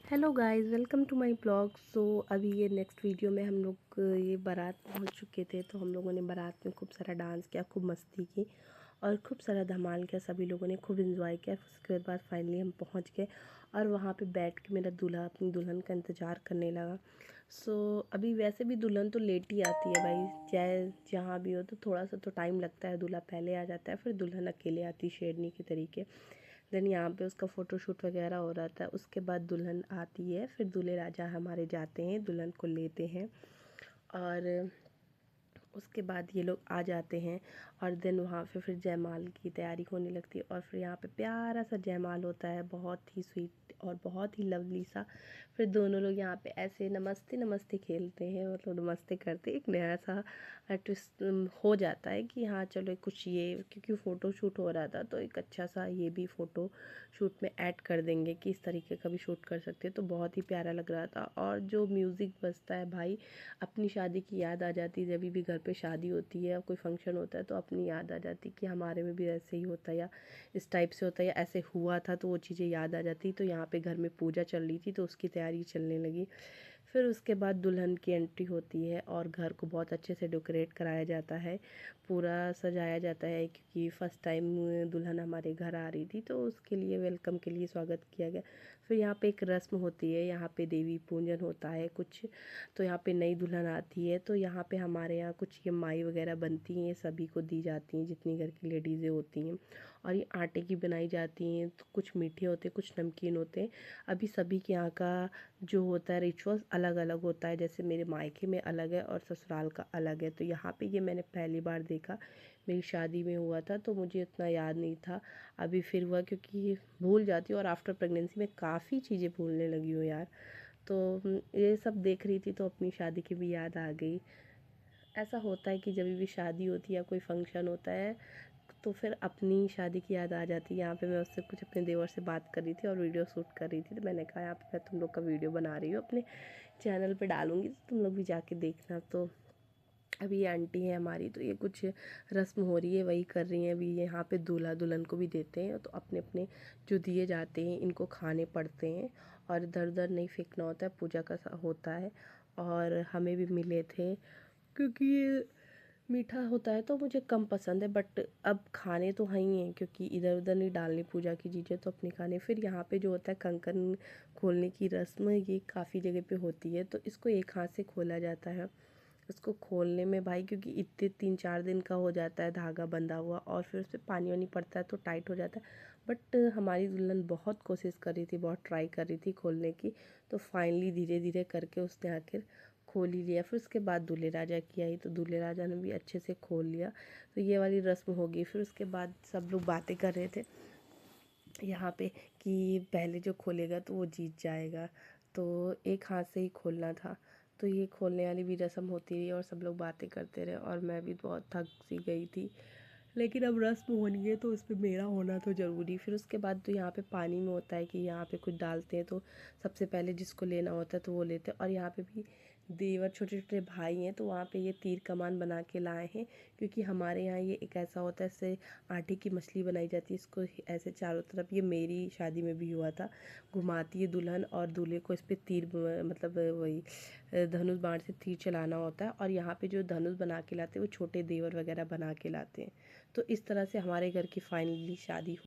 Hello guys, welcome to my blog. अभी ये next video में हम लोग ये बारात पहुंच चुके थे। तो हम लोगों ने बारात में खूब सारा डांस किया, खूब मस्ती की और खूब सारा धमाल किया। सभी लोगों ने खूब एंजॉय किया। उसके बाद फाइनली हम पहुंच गए और वहां पे बैठ के मेरा दूल्हा अपनी दुल्हन का इंतज़ार करने लगा। अभी वैसे भी दुल्हन तो लेट ही आती है भाई, चाहे जहाँ भी हो। तो थोड़ा सा तो टाइम लगता है, दूल्हा पहले आ जाता है, फिर दुल्हन अकेले आती शेरनी के तरीके। देन यहाँ पे उसका फ़ोटोशूट वगैरह हो रहा था। उसके बाद दुल्हन आती है, फिर दूल्हे राजा हमारे जाते हैं, दुल्हन को लेते हैं और उसके बाद ये लोग आ जाते हैं। और देन वहाँ पे फिर जयमाल की तैयारी होने लगती है और फिर यहाँ पे प्यारा सा जयमाल होता है, बहुत ही स्वीट और बहुत ही लवली सा। फिर दोनों लोग यहाँ पे ऐसे नमस्ते नमस्ते खेलते हैं, मतलब नमस्ते करते, एक नया सा ट्विस्ट हो जाता है कि हाँ चलो कुछ ये, क्योंकि फ़ोटो शूट हो रहा था तो एक अच्छा सा ये भी फ़ोटो शूट में ऐड कर देंगे कि इस तरीके का भी शूट कर सकते हैं। तो बहुत ही प्यारा लग रहा था। और जो म्यूज़िक बजता है भाई, अपनी शादी की याद आ जाती है। जब भी घर पे शादी होती है या कोई फंक्शन होता है तो अपनी याद आ जाती है कि हमारे में भी ऐसे ही होता है या इस टाइप से होता है या ऐसे हुआ था, तो वो चीज़ें याद आ जाती। तो यहाँ पे घर में पूजा चल रही थी तो उसकी तैयारी चलने लगी। फिर उसके बाद दुल्हन की एंट्री होती है और घर को बहुत अच्छे से डेकोरेट कराया जाता है, पूरा सजाया जाता है, क्योंकि फ़र्स्ट टाइम दुल्हन हमारे घर आ रही थी तो उसके लिए वेलकम के लिए स्वागत किया गया। फिर यहाँ पे एक रस्म होती है, यहाँ पे देवी पूजन होता है कुछ। तो यहाँ पे नई दुल्हन आती है तो यहाँ पे हमारे यहाँ कुछ ये माई वगैरह बनती हैं, सभी को दी जाती हैं जितनी घर की लेडीज़ें होती हैं। और ये आटे की बनाई जाती हैं, तो कुछ मीठे होते हैं, कुछ नमकीन होते हैं। अभी सभी के यहाँ का जो होता है रिचुअल्स अलग अलग होता है, जैसे मेरे मायके में अलग है और ससुराल का अलग है। तो यहाँ पे ये मैंने पहली बार देखा, मेरी शादी में हुआ था तो मुझे इतना याद नहीं था। अभी फिर हुआ, क्योंकि भूल जाती हूँ और आफ्टर प्रेगनेंसी में काफ़ी चीज़ें भूलने लगी हूँ यार। तो ये सब देख रही थी तो अपनी शादी की भी याद आ गई। ऐसा होता है कि जब भी शादी होती है या कोई फंक्शन होता है तो फिर अपनी शादी की याद आ जाती है। यहाँ पे मैं उससे कुछ अपने देवर से बात कर रही थी और वीडियो शूट कर रही थी, तो मैंने कहा यहाँ पे मैं तुम लोग का वीडियो बना रही हूँ, अपने चैनल पे डालूँगी, तो तुम लोग भी जाके देखना। तो अभी ये आंटी है हमारी, तो ये कुछ रस्म हो रही है वही कर रही हैं। अभी यहाँ पे दूल्हा दुल्हन को भी देते हैं, तो अपने अपने जो दिए जाते हैं इनको खाने पड़ते हैं और इधर उधर नहीं फेंकना होता है, पूजा का होता है। और हमें भी मिले थे, क्योंकि ये मीठा होता है तो मुझे कम पसंद है, बट अब खाने तो हैं ही हैं, क्योंकि इधर उधर नहीं डालनी पूजा की चीज़ें तो अपने खाने। फिर यहाँ पे जो होता है कंकन खोलने की रस्म, ये काफ़ी जगह पे होती है। तो इसको एक हाथ से खोला जाता है। उसको खोलने में भाई, क्योंकि इतने 3-4 दिन का हो जाता है धागा बंधा हुआ और फिर उस पर पानी वानी पड़ता है तो टाइट हो जाता है। बट हमारी दुल्हन बहुत कोशिश कर रही थी, बहुत ट्राई कर रही थी खोलने की। तो फाइनली धीरे धीरे करके उसने आखिर खोल ही लिया। फिर उसके बाद दूल्हे राजा की आई तो दूल्हे राजा ने भी अच्छे से खोल लिया। तो ये वाली रस्म होगी। फिर उसके बाद सब लोग बातें कर रहे थे यहाँ पे कि पहले जो खोलेगा तो वो जीत जाएगा। तो एक हाथ से ही खोलना था, तो ये खोलने वाली भी रस्म होती रही और सब लोग बातें करते रहे और मैं भी बहुत थक सी गई थी। लेकिन अब रस्म होनी है तो उसमें मेरा होना तो ज़रूरी। फिर उसके बाद तो यहाँ पे पानी में होता है कि यहाँ पे कुछ डालते हैं, तो सबसे पहले जिसको लेना होता है तो वो लेते हैं। और यहाँ पे भी देवर छोटे छोटे भाई हैं तो वहाँ पे ये तीर कमान बना के लाए हैं, क्योंकि हमारे यहाँ ये एक ऐसा होता है, इससे आटे की मछली बनाई जाती है, इसको ऐसे चारों तरफ, ये मेरी शादी में भी हुआ था, घुमाती है दुल्हन और दूल्हे को, इस पर तीर मतलब वही धनुष बाण से तीर चलाना होता है। और यहाँ पे जो धनुष बना के लाते हैं वो छोटे देवर वगैरह बना के लाते हैं। तो इस तरह से हमारे घर की फाइनली शादी